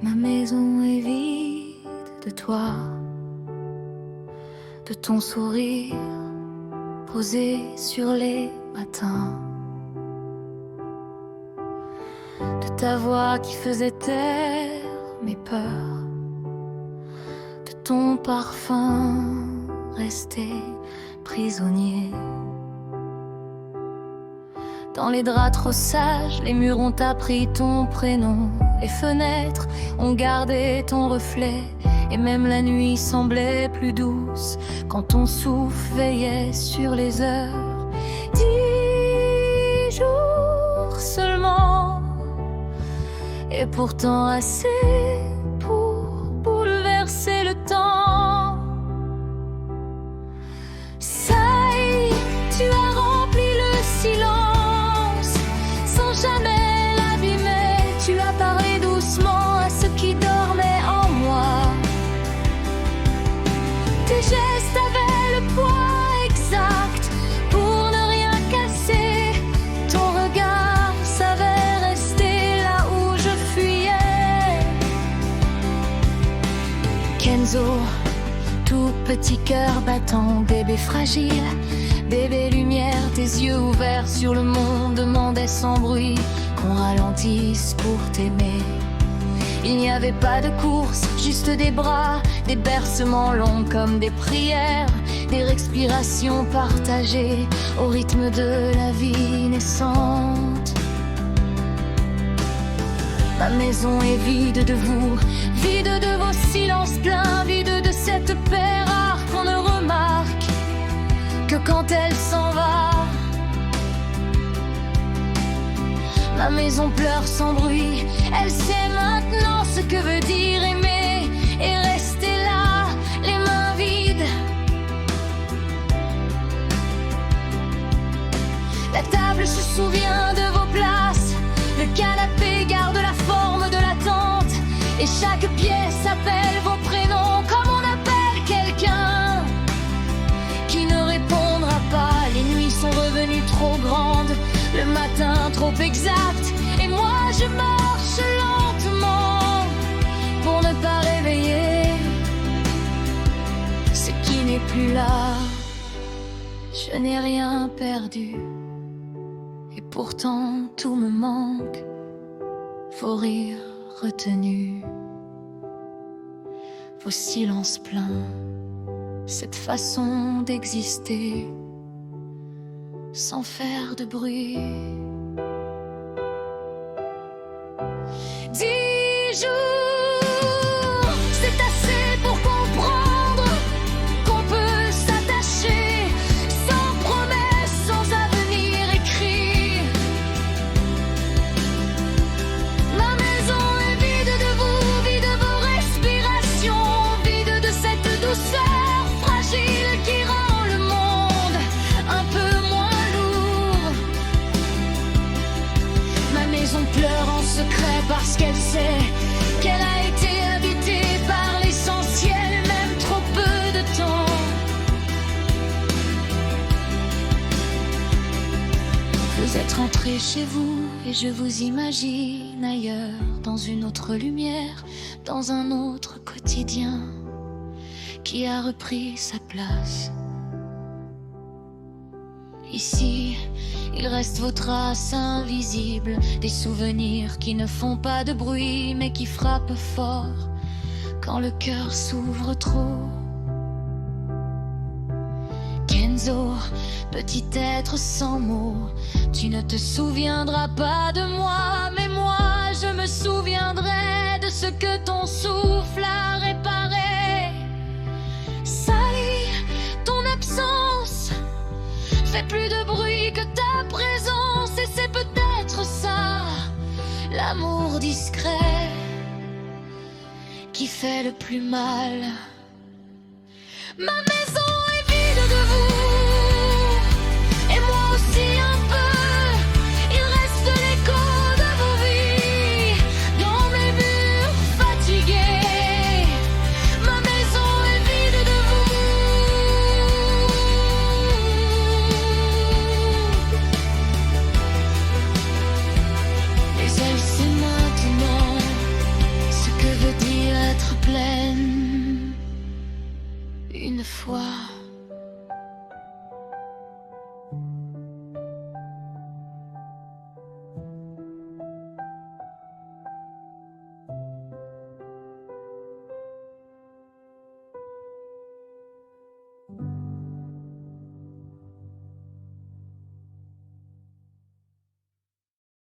Ma maison est vide de toi, de ton sourire posé sur les matins, de ta voix qui faisait taire mes peurs, de ton parfum resté prisonnier. Dans les draps trop sages, les murs ont appris ton prénom. Les fenêtres ont gardé ton reflet. Et même la nuit semblait plus douce quand ton souffle veillait sur les heures. 10 jours seulement, et pourtant assez pour bouleverser le temps. Ça y est, tu as rempli le silence sans jamais l'abîmer. Tu as parlé doucement à ceux qui dormaient en moi. Tes gestes avaient le poids exact pour ne rien casser. Ton regard savait rester là où je fuyais. Kenzo, tout petit cœur battant, bébé fragile, bébé lumière, tes yeux ouverts sur le monde demandaient sans bruit qu'on ralentisse pour t'aimer. Il n'y avait pas de course, juste des bras, des bercements longs comme des prières, des respirations partagées au rythme de la vie naissante. Ma maison est vide de vous, vide de vos silences pleins, vide de cette paix rare qu'on ne remarque que quand elle s'en va. Ma maison pleure sans bruit, elle sait maintenant ce que veut dire aimer et rester là, les mains vides. La table se souvient de vos places, le canapé garde la forme de la tente, et chaque pièce appelle vos prénoms comme on appelle quelqu'un qui ne répondra pas. Les nuits sont revenues trop grandes, le matin trop exact, et moi je marche lentement pour ne pas réveiller ce qui n'est plus là. Je n'ai rien perdu, et pourtant tout me manque. Vos rires retenus, vos silences pleins, cette façon d'exister sans faire de bruit. 10 jours, c'est assez pour comprendre qu'on peut s'attacher sans promesse, sans avenir écrit. Ma maison est vide de vous, vide de vos respirations, vide de cette douceur fragile qui rend le monde un peu moins lourd. Ma maison pleure en secret parce qu'elle sait qu'elle a été habitée par l'essentiel, même trop peu de temps. Vous êtes rentré chez vous et je vous imagine ailleurs, dans une autre lumière, dans un autre quotidien qui a repris sa place. Ici, il reste vos traces invisibles, des souvenirs qui ne font pas de bruit mais qui frappent fort quand le cœur s'ouvre trop. Kenzo, petit être sans mots, tu ne te souviendras pas de moi, mais moi je me souviendrai de ce que ton souffle a réparé. Sali, ton absence fait plus de bruit que ta présence, et c'est peut-être ça, l'amour discret, qui fait le plus mal. Ma maison est vide de vous, et moi aussi un peu. Il reste l'écho de vos vies dans mes murs fatigués. Ma maison est vide de vous, et elle sait maintenant ce que plaine. Une fois